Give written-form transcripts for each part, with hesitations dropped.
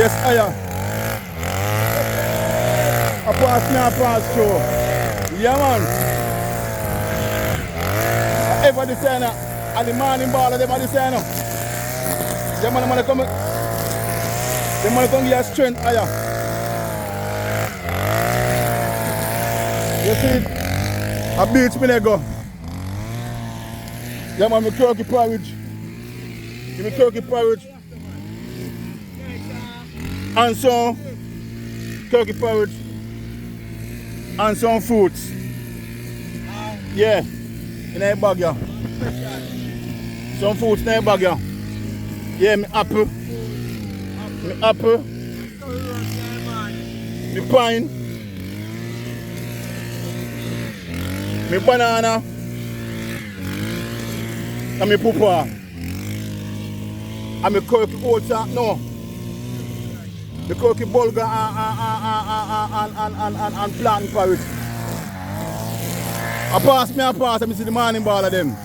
Yes, Iyah. I pass me, I pass through. Yeah, man. Ever the same, and the morning ball, them are the same. Yeah, man, the man come give you strength, Iyah. You see, a beach me go. Yeah, man, me turkey porridge. Give me turkey porridge. And some turkey porridge. And some fruits. Yeah, in a bag, yeah. Some fruits in a bag, yeah. Yeah, me apple. Me apple. Me pine. Me banana. And me pawpaw. And me turkey oats, no. The turkey bulgur and plantain porridge. I pass, and I see the morning ball of them.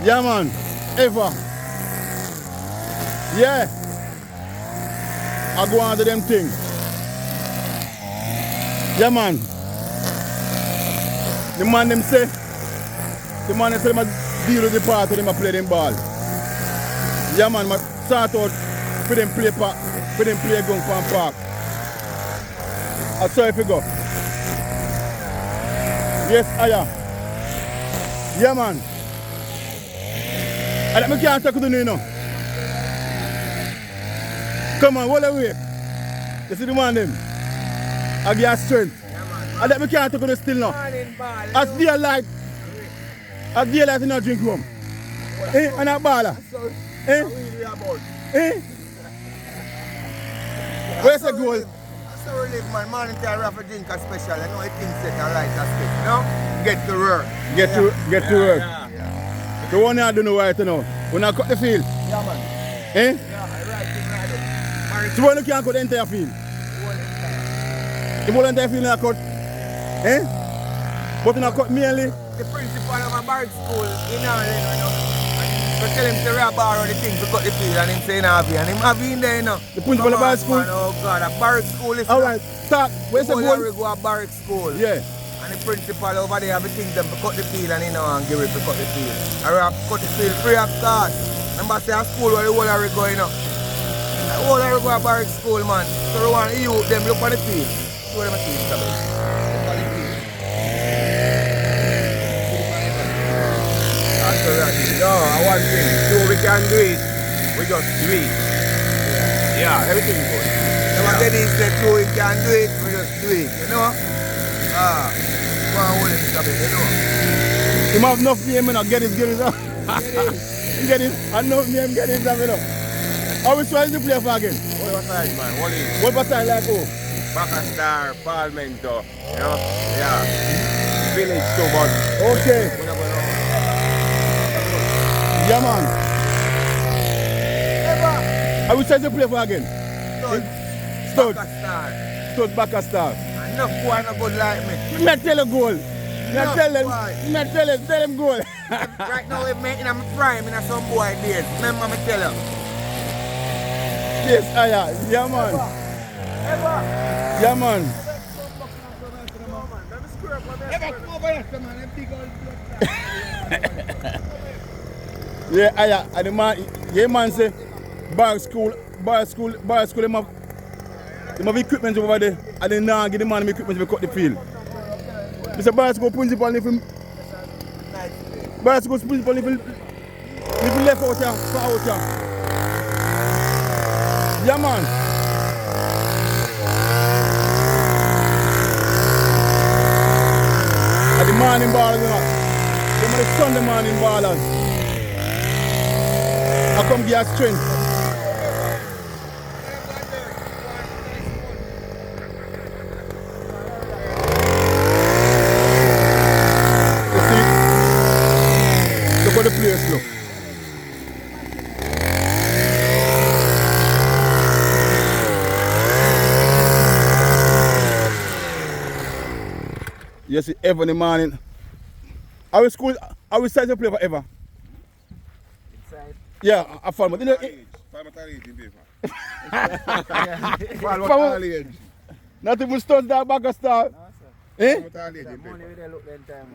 Yeah, man. Ever. Yeah. I go on to them things. Yeah, man. The man them say them deal with the party, them play them ball. Yeah, man, I start out for them play gun from park. I saw if you go. Yes, Iyah. Yeah, man. I can't talk to you now. Come on, hold away. You see the man them? I give you strength. I can't talk to you still now. As dear light. As dear light in a drink room. Eh? And a baller. Eh? Eh? Where's the goal? So we live, man. Morning time, have a drink a special. I know it things set and right as it, you know? Get to work. Get to work. Yeah. The one I don't know right now. When I cut the field. Yeah, man. Eh? Yeah, I right thing right. So when you can't cut the entire field? The whole entire field I cut? Eh? But you not cut mainly? The principal of my barrack school in Holland, you know. So tell him to rub all the things to cut the field and him say have and him have in there, you know. The principal of barrack school? Man, oh God, a barrack school is alright, start. Where's the goal? We go a barrack school. Yeah. And the principal over there have the things them to cut the field and you know and give it to cut the field. I have cut the field free of cost. Remember say a school where the whole are going, you know. The whole are go a barrack school, man. So we want you them look on the field. Show them a field, come on. No, I want thing. So we can do it. We just do it. Yeah, everything good. Never get it said so we can do it, we just do it, you know? Go and hold him stop it, you know? You have enough name, you know, get it. Get it. I know name, get it, you know. How we trying to play for again? What side, man? What is? What side like who? Star, Falmouth, you know? Yeah. Village too much. Okay. Yeah, man. Are we trying to play for again? Stud. Stud Baka Star. Enough boy not good like me. Me tell you goal. Tell him goal. Right now we're making a prime in some boy days. Remember me tell you. Yes, Iyah. Yeah, man. Yeah, man. Yeah, Iyah, and the man, yeah, man say, bar school, them have equipment over there, and then now give the man equipment to cut the field. Mr. Bar school principal, if him, bar school principal, if he left out here, for out here. Yeah, man. And the morning ballers, you know, them are the Sunday morning ballers. I come give you strength. You see? Look at the place, look. You see, ever in the morning. I will start to play forever. Inside? Yeah, I Falmouth. You know, Falmouth age in paper. Falmouth age. Not even studs that back a star. Eh? Falmouth age in paper.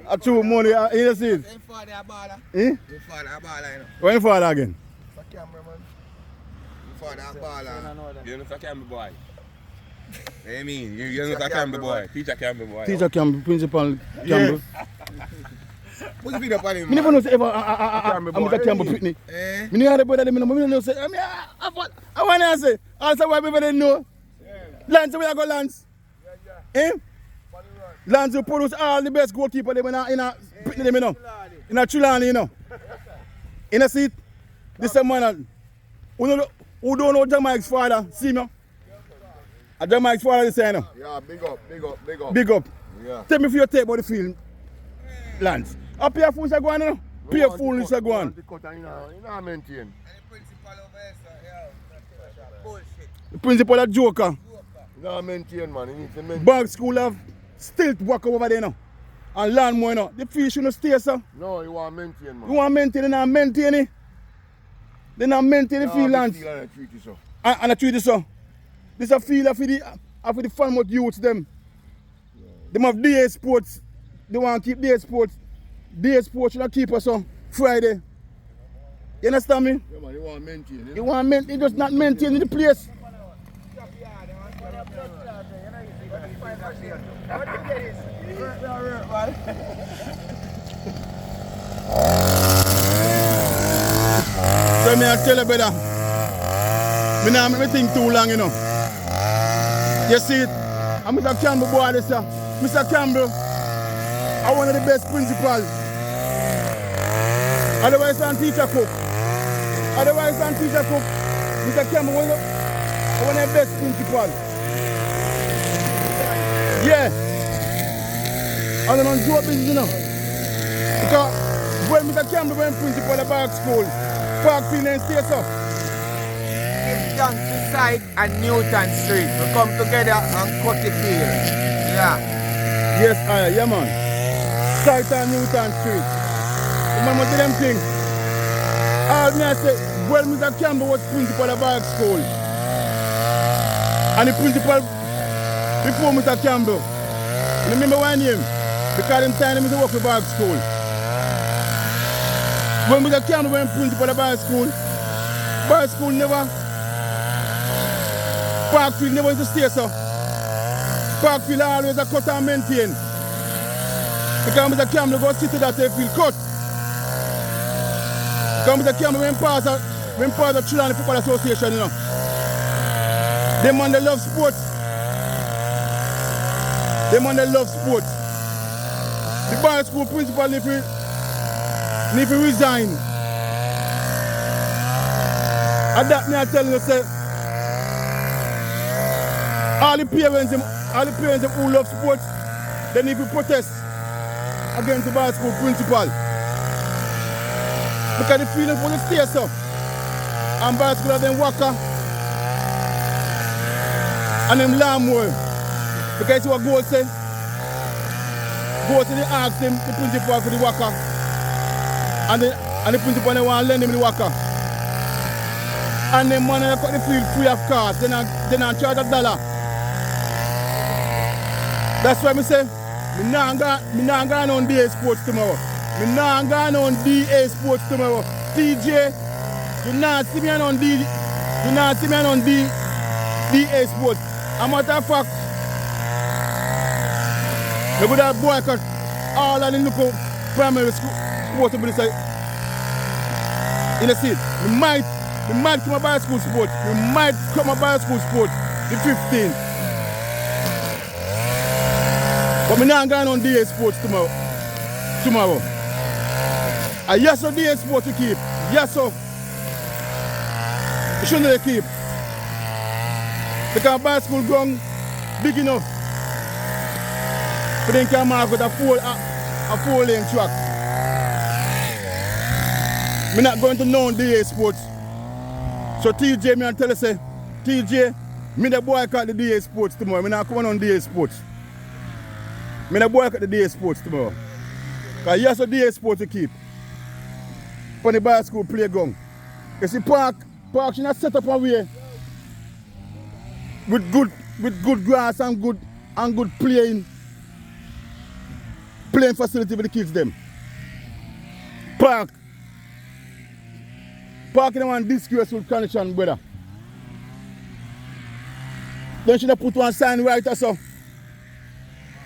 A true money, you see it? Him father a baller. Eh? Him father a baller, you know. When you father again? It's a cameraman. Him father a baller. You know, can be boy. I mean, you know, can be boy. Teacher can be boy. Teacher Campbell, Principal Campbell. Put the video upon him, I never know say ever Campbell I'm boy. a Campbell Pitney. Eh? I never heard about them, I know say, I want to say, also why people didn't know. Lance, where I go Lance? Eh? Lance will produce all the best goalkeeper them in a Pitney them, you know. In a Trelawney, you know. In a seat, this is a man who don't know Jamaica's father, see me? A Jamaica's father, this you know. Yeah, big up. Big up. Yeah. Tell me if you take about the field, Lance. Up here, fools are going, you know. Pure fools are going. The cut and you know, maintain. And the principal over here, sir, yeah. Bullshit. The principal a joker. You know, maintain, man. You need to maintain. Bag school have stilt work over there, you know. And land more, you know. The field shouldn't stay, sir. No, you want to maintain, man. You want to maintain, they not maintain it. They not maintain the field, Lance. And I treat you so. And I treat it so. This is a field for the Falmouth youths, them. Them have day sports. They want to keep day sports. Day sports should not keep us on Friday. You understand me? Yeah, man, you want to maintain. You want to maintain, just not maintain the place. So me I tell you better. Me not make me think too long, you know. You see it? I'm Mr. Campbell boy this sir. Mr. Campbell, I one of the best principals. Otherwise I'm teacher cook. Mr. Campbell one of the best principals. Yeah. I don't do business, you know. Because when Mr. Campbell went principal at Park School, Parkfield and stay so. Junction side and Newton Street. We come together and cut the field. Yeah. Yes, Iyah, yeah man. Side and Newton Street. Remember to them things. All me I say, well Mr. Campbell was principal at Park School. And the principal before Mr. Campbell. You remember one name? Because him time him to work for Park School. When Mr. Campbell went principal at Park School never Parkfield never used to stay so. Parkfield always a cut and maintain. Because Mr. Campbell go sit to that field cut. Because Mr. Campbell when part of Trelawney Football Association, you know. Them man they love sports. The bar school principal need to resign. And that me I tell you say all the parents who love sports, they need to protest against the bar school principal. Because the feeling for the stay so. And bar school have them worker and them lawnmower. Because it's what go say. Go to the ask him, the principal for the worker. And the principal they want to lend him the worker. And the money they cut the field free of cost. They not charge $1. That's why I say, me not going on DA Sports tomorrow. TJ, you not see me on DA Sports. As a matter of fact, we would have boycott all of the local primary school sports to be decided. In the seat, we might come about school sport. The 15th. But we're not going on DA Sports tomorrow. And yes, so DA Sports to keep. Yes, so. We shouldn't keep. Because bicycle ground big enough. But then can mark with a 4-lane track. I'm not going to know DA Sports. So TJ, me and tell you say, TJ, me the boycott the DA Sports tomorrow. I'm not coming on DA Sports. Me the boycott the DA Sports tomorrow. Because yes, so DA Sports to keep. On the bicycle playground. You see, park park should not set up a way with good grass and good playing facility for the kids them. Park in one disgraceful condition, brother. Then should have put one sign right or so.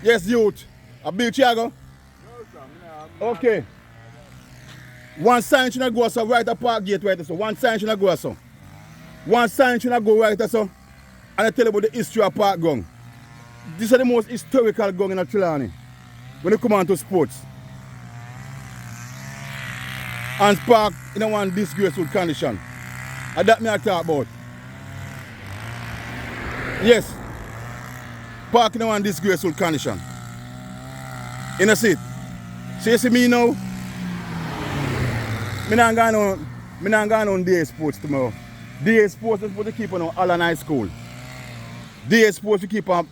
Yes, youth. A big Chiago? Okay. One sign should not go so right at park gate right so. One sign should not go so. One sign should not go right so. And I tell you about the history of park gun. This is the most historical gun in Trelawney when it comes on to sports. And park in a one disgraceful condition. And that me I talk about. Yes. Park in a one disgraceful condition. In a seat. So you see me now? Me not going on day sports tomorrow. Day sports is supposed to keep on Holland High School. Day sports to keep on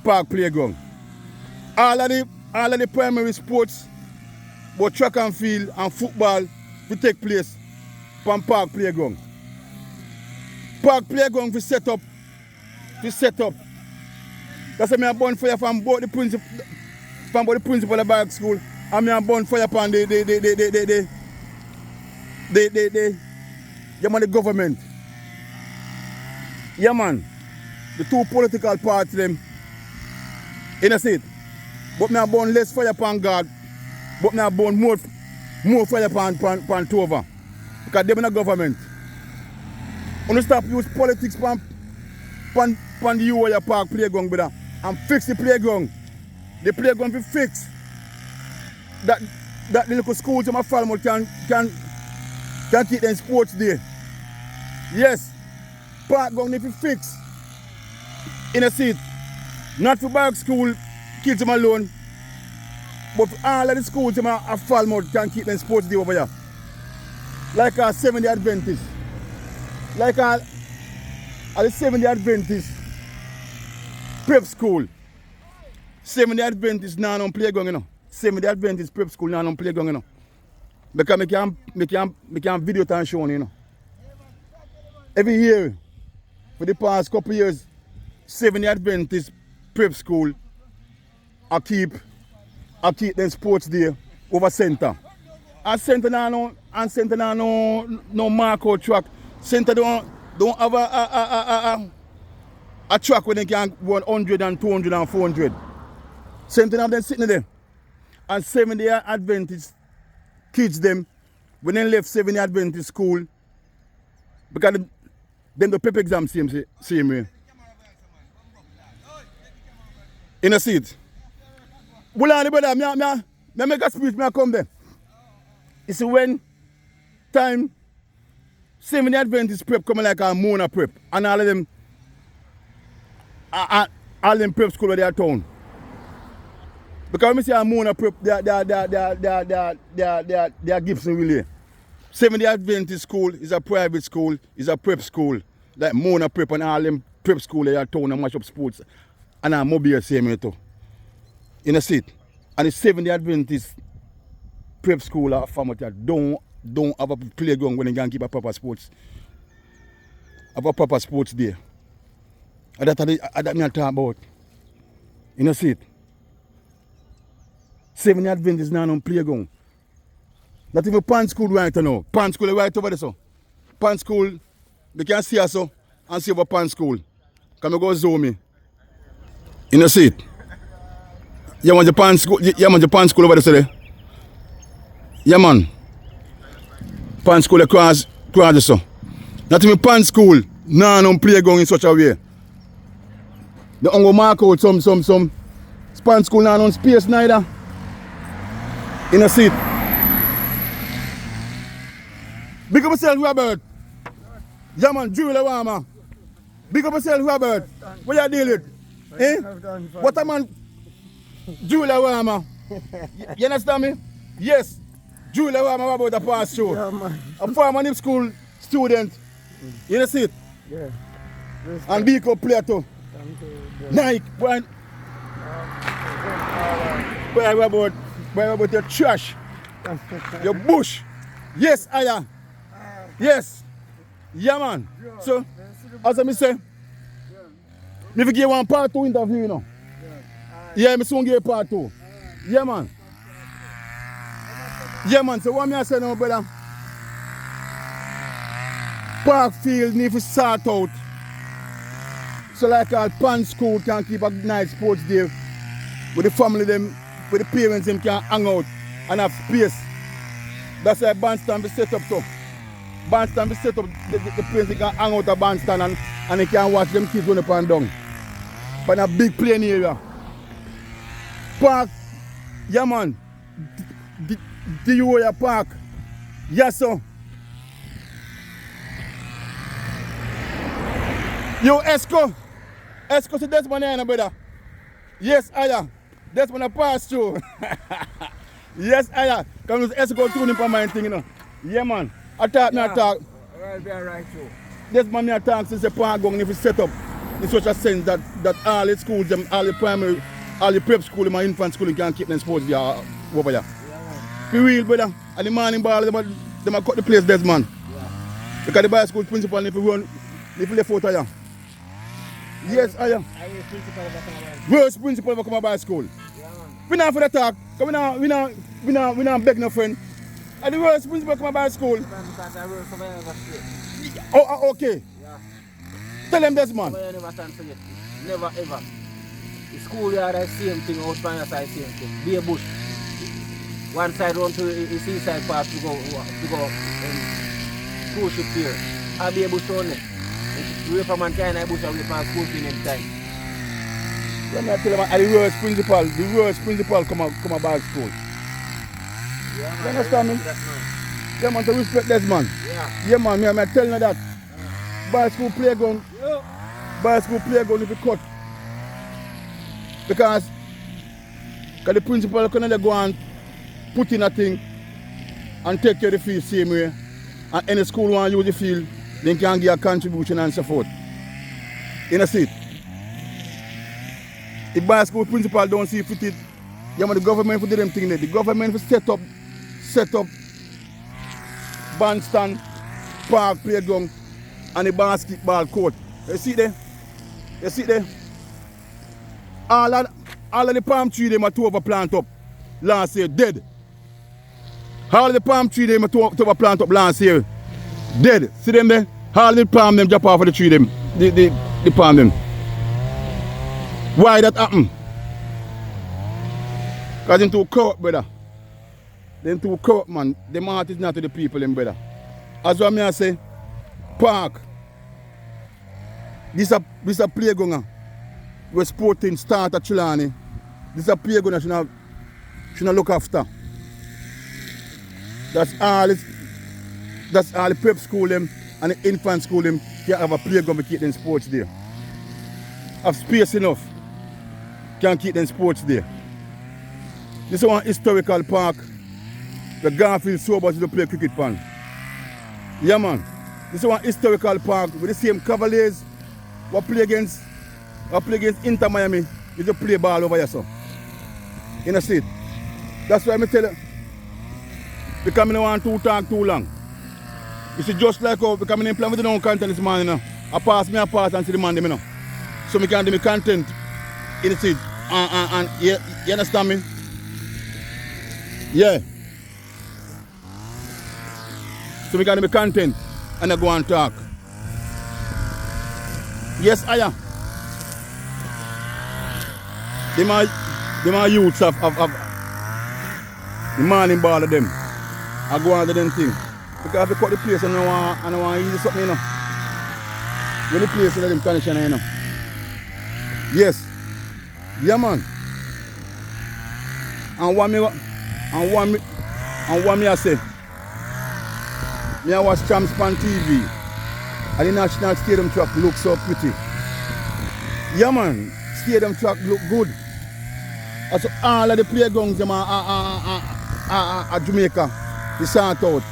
park playground. All of the primary sports, but track and field and football will take place on park playground. Park playground we set up. That's why I burn fire from both the principal of Barrack School and I burn fire upon the government. Yeah man, the two political parties them in a seat. But I burn less fire upon God, but I burn more fire upon Tova. Because they're in the government. When you stop use politics upon the Iyah Park playground, brother, and fix the playground. The playground be fixed. That the little school to my Falmouth can keep them sports there. Yes, park ground need to fix. In a seat. Not for Barrack School kids them alone, but for all of the schools to my Falmouth can keep them sports there over here. Like our 70 Adventists. Like our the 70 Adventists prep school. 70 Adventists now on playground, you know. 70 Adventists prep school now on playground, you know. Because I can video and show you know. Every year, for the past couple of years, 70 Adventists prep school I keep them sports there over center. And center now no mark out track. Center don't have a track where they can go 100 and 200 and 400. Center have them sitting there. And 70 Adventist kids them, when they left 70 Adventist school, because them the prep exam same way. In a seat. Bulani brother, me make a speech, me come there. It's when time 70 Adventist prep coming like a Mona prep, and all of them prep school where they are town. Because when I say a Mona prep, they are Gibson really. 70 Adventist school is a private school, is a prep school. Like Mona prep and all them prep school they are town and match up sports. And I'm mobile same way too. In a seat. And the 70 Adventist prep school of Falmouth don't have a playground when they can keep a proper sports. Have a proper sports there. And that me I talk about. In a seat. 70 Adventists now on playground. Not even Pan School right now. Pan School is right over there so. Pan School, they can see us so and see over Pan School. Can we go zoom me? In a seat. Yeah man, the Pan School over there. Yeah man. Pan School across there so. Not even Pan School now on playground in such a way. They don't go mark out some Pan School now on space neither. In a seat. Big up yourself, Robert. Yeah man, Julia Wama. Big up yourself, Robert. What you deal with? Eh? What a man? Julia Wama. You understand me? Yes. Julia Wama about the past show. Yeah, man. A former school student. You see it? Yeah. And Biko player too. Nike. Boy, about your trash. Your bush. Yes, Iyah. Yes. Yeah, man. So, as I say, me will give one part 2 interview, you know. Yeah, me soon give part 2. Yeah, man. Yeah, man. So what me I say now, brother? Park field need to sort out. So like our pan school can keep a nice sports day with the family them, with the parents them can hang out and have space. That's why bandstand be set up so. Bandstand be set up, the place they can hang out a bandstand and they can watch them kids run up and down. But in a big playing area. Park, yeah man. The Iyah Park. Yes sir. Yo Esco. Esco to this man, brother. Yes, Iyah. That's when I pass through. Yes, Iyah. Come with Esco tuning for my thing, you know. Yeah, man. I talk. Right there, right through. This man me talk since the park going if set up in such a sense that all the schools, them, all the primary, all the prep school, my infant school can keep them sports there over there. Yeah, be real, brother. And the morning ball, them cut the place, this man. Yeah. Because the bicycle principal if you run, if you left out here. Yes, Iyah. Worst principal ever come about school. Yeah, we not for the talk. We not beg no friend. And the worst principal come about school. Oh, okay. Yeah. Tell them this, man. Never ever. The schoolyard is the same thing, out by your side same thing. Be a bush. One side run to the seaside park to go school ship here. I'll be a bush only. We from Montana, bush away from school in time. Let me tell you, the worst principal come about school. Yeah, man, you understand me? Yeah, man, to respect this man. Yeah, man, I'm telling you that. By school playground, if you cut. Because the principal can go and put in a thing and take care of the field same way. And any school want to use the field, they can give a contribution and so forth. You know, see it? If by school principal don't see fit, yeah, man, the government for do them thing there. The government for set up bandstand, park, playground, and the basketball court. You see there? You see there? All of the palm tree they to overplant up last year, dead. All of the palm tree they to overplant up last year, dead. See them there? All the palm them drop off of the tree them, the palm them. Why that happen? Because them too corrupt, brother. Them too corrupt, man. The heart is not to the people, them, brother. As what I say, park. This a playground. We're sporting start at Chilani. This is a playground that should not look after. That's all the prep school them and the infant school them can have a playground to keep them sports there. Have space enough. Can keep them sports there. This is one historical park. The Garfield sober to play cricket pan. Yeah, man. This is one historical park with the same Cavaliers what play against Inter Miami is to play ball over here, so. You know, see it? That's why I tell you, because I don't want to talk too long. You see, just like how, because I plan with the own content this morning, you know, I pass and see the man, you know. So I can do my content in the seat. And you understand me? Yeah. So we can do my content and I go and talk. Yes, Iyah. My youths have the morning ball of them. I go on to them thing. Because if they cut the place and I want to use something, you know. When the place is them condition, you know. Yes. Yeah, man. And what me I say, me I watch Champs on TV. And the National Stadium track looks so pretty. Yeah, man. Stadium track look good. Also, all of the playgrounds them are Jamaica. They sort out.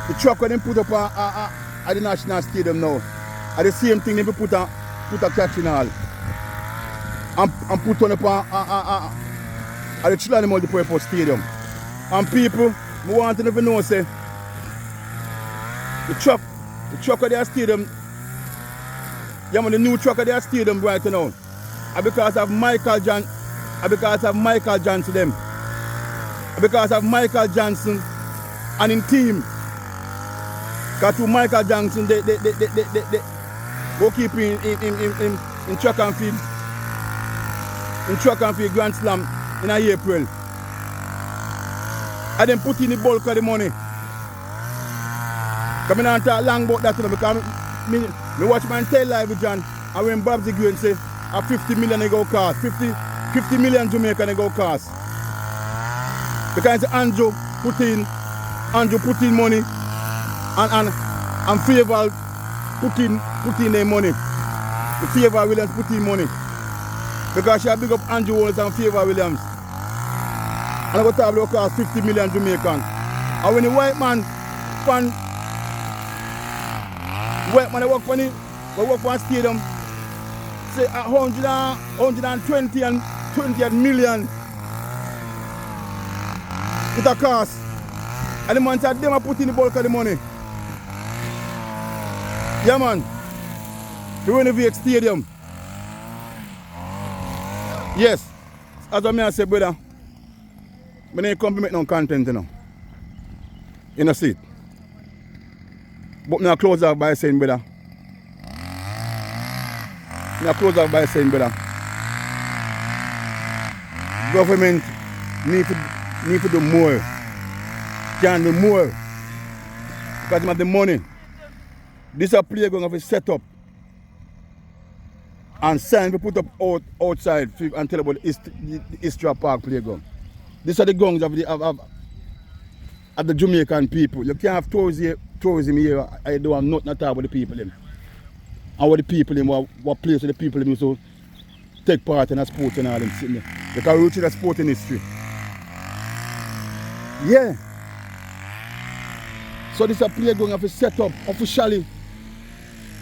The track when they put up at the National Stadium now, are the same thing they put a catching hall. And put on up at the Chilani Multipurpose Stadium. And people, I want to never know, say, The truck of their stadium, yeah man, the new truck of their stadium right now. And because of Michael Johnson them. And because of Michael Johnson and in team. Because to Michael Johnson they go keep in track and field. In track and field Grand Slam in April. And then put in the bulk of the money. Because I don't talk long about that because I watch my entire live with John and when Babsy go and say 50 million they go cost. 50 million Jamaican they go cost. Because Andrew put in money and Favor put in their money. The Favor Williams put in money. Because she big up Andrew Walls and Favor Williams. And I go talk about cost 50 million Jamaican. And when the white man they work for a stadium, say 120 million it a cost. And the man said them are putting the bulk of the money. Yeah man. To renovate stadium. Yes. As I say, brother, I don't come to make no content, you know. You know, see it. But I close off by saying, brother. Government need to do more. Can do more. Because they have the money. This is a playground of a setup. And sign to put up outside and tell about the Istra Park playground. These are the guns of the Jamaican people. You can't have tourism here. I don't have nothing at all about the people. And what the people what place the people so take part in a sport and all them sitting there. They can root in the sporting history. Yeah. So this is a playground of a setup officially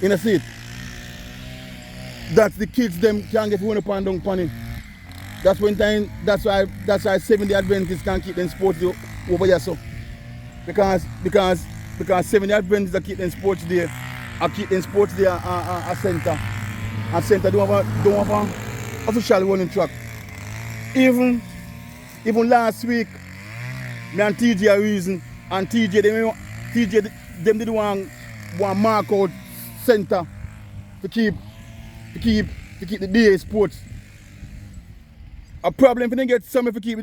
in a seat. That the kids them can get one upon down panny. That's why 70 Adventists can keep them sports over here so. Because 70 Adventists are keep them sports there. I keep them sports there at center. And center don't have an official running track. Even last week, me and TJ are reason and TJ them did one mark out center to keep the DA sports. A problem if they get some if you keep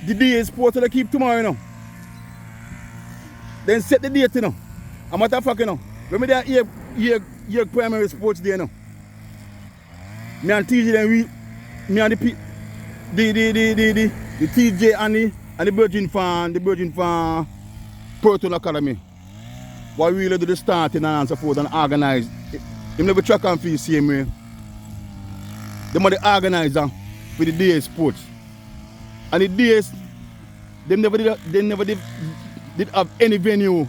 the DA sports that they keep tomorrow, you know. Then set the date, you know. A matter of fact, you know. When we there year primary sports day, you know. Me and TJ then me and the TJ and the Virgin Fan Portal Academy. What we really do the starting and so forth and organize. They never track and field same way. They are the organizer for the DA sports. And the DAs, they never did have any venue.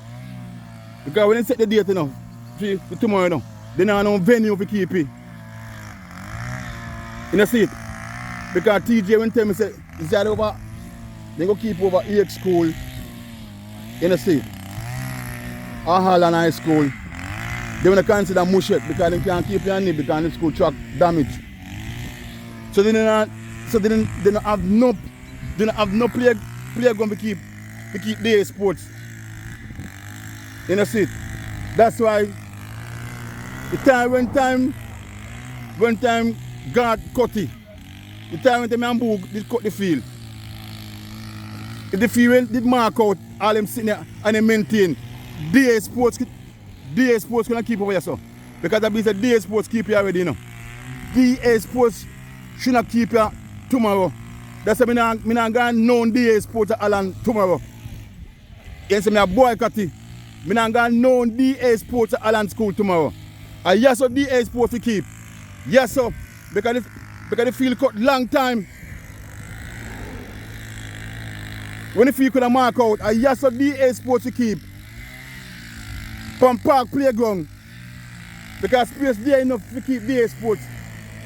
Because when they set the date, you know, for tomorrow, you know, they don't have no venue for keep it. You know, see it? Because TJ when tell me say, is that over, they go keep over EX school. You know, see it? Or Holland High School. They want to consider mush it because they can't keep your name because the school track damage. So they don't have no player going to keep their sports. You know, see it? That's why the time when God cut it, the time when the man did cut the field. If the field did mark out, all them sitting there and they maintain, DA sports gonna keep over here, so. Because that means that DA sports keep you already, you know. DA sports should not keep you tomorrow. That's why I'm not going to know DA sports at Holland tomorrow. Yes, I'm a boycott it. I'm not going to know DA sports at Holland school tomorrow. And yes, so DA sports to keep. Yes, so. Because the field cut long time. When the field could mark out, and yes, so DA sports to keep. From Park Playground. Because space there enough to keep DA sports.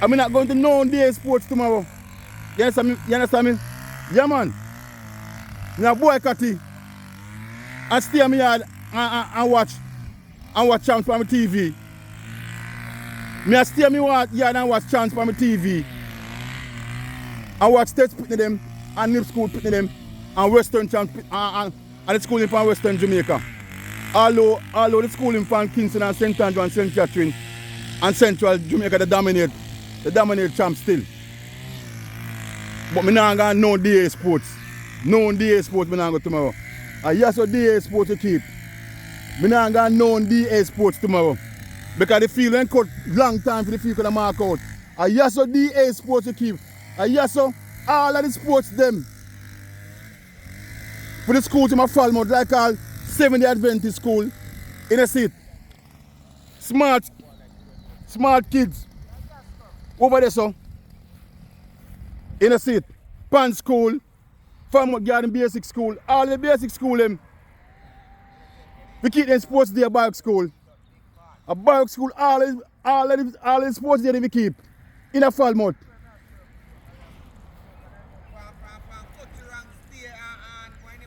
I'm not going to know DA sports tomorrow. You understand me? Yeah, man. I'm boycott it. And stay in my yard and watch chance on my TV. Me I stay me yard and watch chance on my TV. I watch States putting them and Nip School putting them and Western chance and the schooling from Western Jamaica. Although the schooling from Kingston and St. Andrew and St. Catherine and Central Jamaica they dominate champ still. But me not gonna no DA sports. No DA sports me not go tomorrow. And yes, so DA sports to keep. Me not gonna no DA sports tomorrow. Because the field ain't cut long time for the field to mark out. And yes, so DA sports to keep. And yes, so all of the sports them. For the schools in my Falmouth, like all 70 Adventist school in a seat. Smart kids. Over there, so. In a seat. Pan school, Falmouth Garden Basic School, all the basic school them. We keep them sports day bike school. A bike school, all the sports day we keep. In a Falmouth.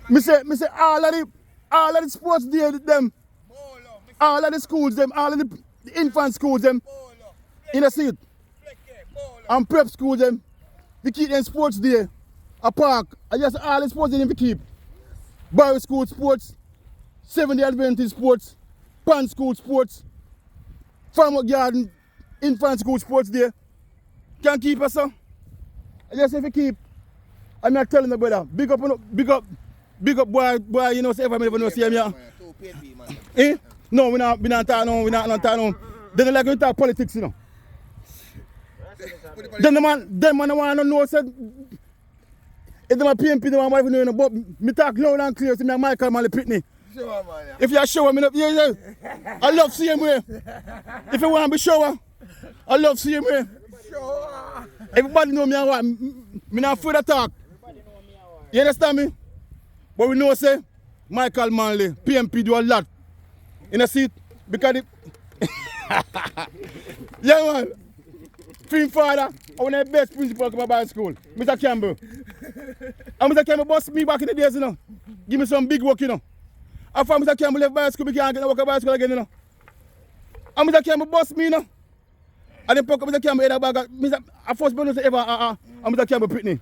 Me say all of the sports day them. All of the schools them, all of the infant schools them. In a seat. And prep schools them. We keep them sports day, a park, and just all the sports day we keep. Barry School sports, 70 Adventist sports, Pan School sports, Falmouth Garden, Infant School sports day. Can keep us, sir. I just if we keep. I'm not telling the brother, big up boy, you know, say if I never know see him here. Eh? No, we not talking no. They don't like to talk politics, you know. Then the man want to know said if them a PMP they want to know but me talk loud and clear to me Michael man the Pitney. Sure, man, yeah. If you show me yeah. I love seeing him way. If you want to be shower, I love seeing him way. Sure. Everybody know me and what me not afraid to talk. You understand me? But we know say Michael Manley, PMP do a lot. In a seat because yeah man. Film father, I want the best principal come by school, Mr. Campbell. And Mr. Campbell boss me back in the days, you know. Give me some big work, you know. After Mr. Campbell left by school, we can't get to work by school again, you know. And Mr. Campbell boss me, you know. And then Mr. Campbell had a bag. I first bonus ever, and Mr. Campbell Pitney.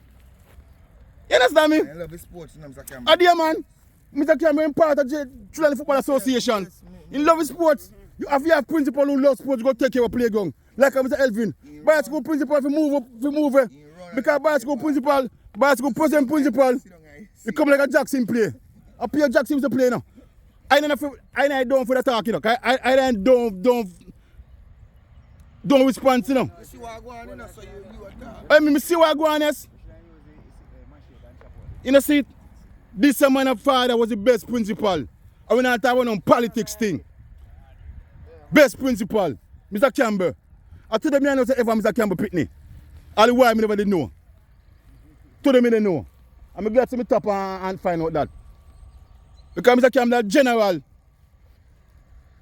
You understand me? I love his sports, you know, Mr. Campbell. And dear man, Mr. Campbell is part of the Children Football Association. He loves sports. You have principal who love sports, go take care of playground. Like Mr. Elvin. Bicycle principal for move. Because bicycle present principal, you come like a Jackson play. I play Jackson to play now. I don't for the talk, you know. I don't respond, you know. You see what I go on, you know, so you attack. I mean, see what I go on, yes. You know, see, this man of father was the best principal. And we're not talking on politics thing. Best principal, Mr. Campbell. I told them I know say ever Mr. Campbell Pitney. All the while I never did know. Told them I didn't know. I'm glad to meet up and find out that. Because Mr. Campbell general.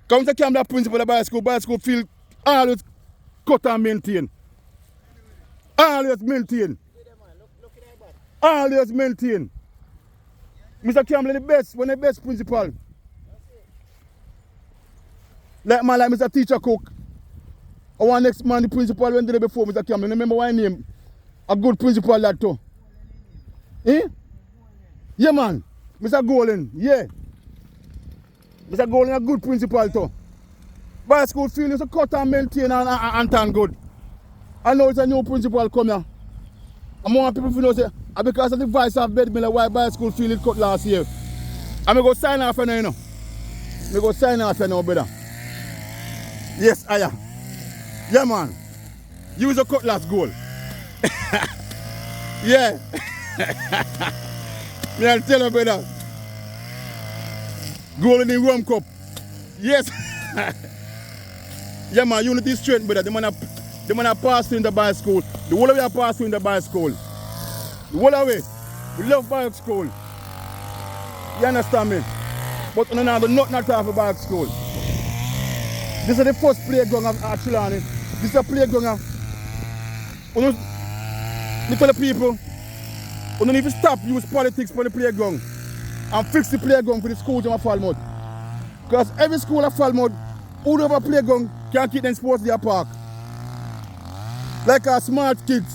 Because Mr. Campbell principal of the school field always cut and maintain. Always maintain. Always maintain. Mr. Campbell the best, one of the best principal. Like Mr. Teacher Cook. Our next man, the principal went there before Mr. Campbell. Remember my name? A good principal that too. Eh? Yeah man. Mr. Golden, yeah. Mr. Golden a good principal too. By school field is a cut and maintain and turn good. I know it's a new principal come here. And more people know say because of the vice of Bedmiller why by school field it cut last year. I'm going to go sign off now, you know. I'm going to go sign off now, brother. Yes, Iyah. Yeah, man. Use a cutlass goal. Yeah. Me I'll tell you, brother. Goal in the World Cup. Yes. Yeah, man. Unity strength, brother. The man have passed through in the bike school. The whole of you passed through in the bike school. The whole of it. We love bike school. You understand me? But no, not half a bike school. This is the first playground of Trelawney. This is a playground of... Me tell the people, you don't need to stop use politics for the playground and fix the playground for the schools in Falmouth. Because every school of Falmouth, who have a playground can keep them sports their park. Like our smart kids.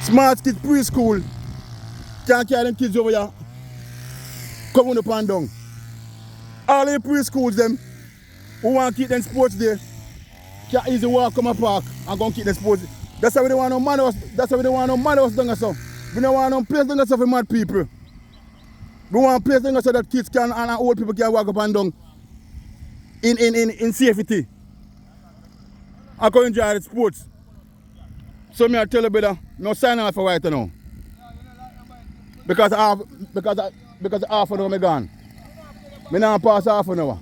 Smart kids preschool can carry them kids over here. Come on up and down. All the preschools them who want to keep them sports there can easily walk come a park and go and keep them sports. That's why we don't want no madhouse. That's why we don't want no madhouse down so. We don't want no place down so for mad people. We want a place down so that kids can and old people can walk up and down in safety. I can enjoy the sports. So me I tell you better, no sign off for right now. Because half an hour me gone. Me now pass half an hour.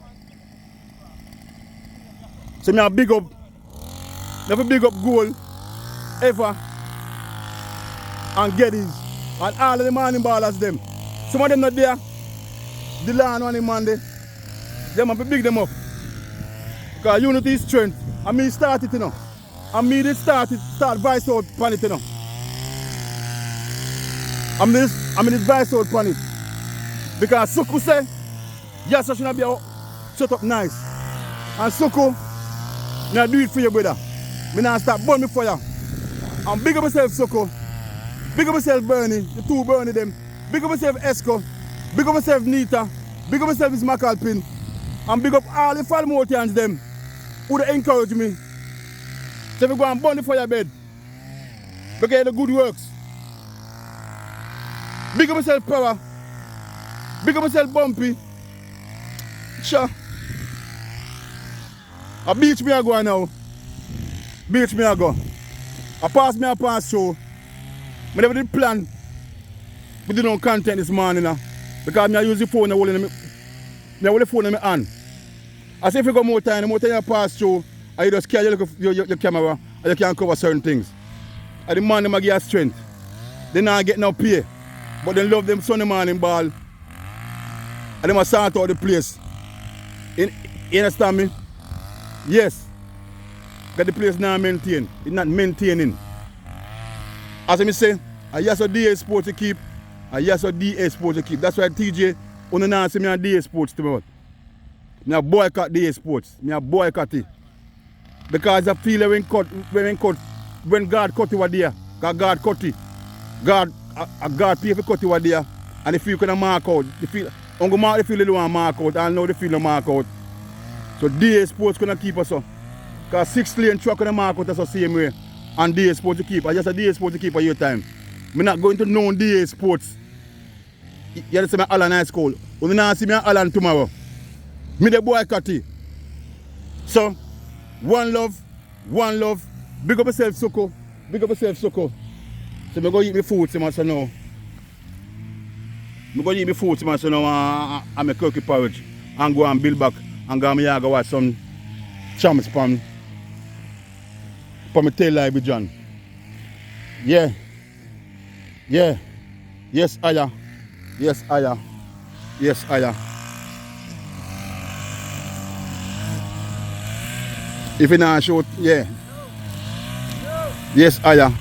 So me I big up, never big up goal ever and get these and all of the morning ballers them. Some of them not there. The land on the Monday. Them have to big them up. Because unity is strength. And me start it, you know. And me did start vice out pan it, you know. I mean vice out pan it. Because Suku say, yes, I should be shut up nice. And Suku, me do it for you, brother. Me now start burn me for you. And big up myself, Suku. Big up myself, Bernie. The two Bernie them. Big up myself, Esco. Big up myself, Nita. Big up myself, Miss McAlpin. And big up all the Falmouthians them who they encourage me. So if you go and burn the fire bed, because the good works. Big up myself, Power. Big up myself, Bumpy. Sure. A beach me I go now. Beach me I go. I pass show. I never did plan. We did no content this morning now. Because I use the phone and hold the phone in my hand. I say if you go more time you pass through, and you just carry your camera and you can cover certain things. And the man them give strength. They not get no pay. But they love them Sunday morning ball. And they must sort out the place. You understand me? Yes. Because the place not maintained. It's not maintaining. As I say, I yes a DA Sports to keep. I yes a DA Sports to keep. That's why TJ on the say me a DA Sports to me. Me a boycott DA Sports. Me a boycott it. Because I feel when God cut you there. Because God cut it. God pay for cut you there. And if you can mark out, the field, mark the field they don't mark out, and now the field don't mark out. So DA Sports gonna keep us up. Because 6 lane truck gonna mark out us the same way. And DA Sports to keep. I just a DA Sports to keep for your time. I'm not going to know DA Sports. You understand me Holland High School. When you not see me at Holland tomorrow. Me the boycott it. So, one love. Big up yourself, Soko. Big up yourself, Soko. So I'm going to eat my food, so now. I'm going to eat my food, so now I'm a turkey porridge. And go and build back. And go and watch some champs from my tail live with John. Yeah. Yes, Iyah. Yes, Iyah. If you not show, yeah. Yes, Iyah.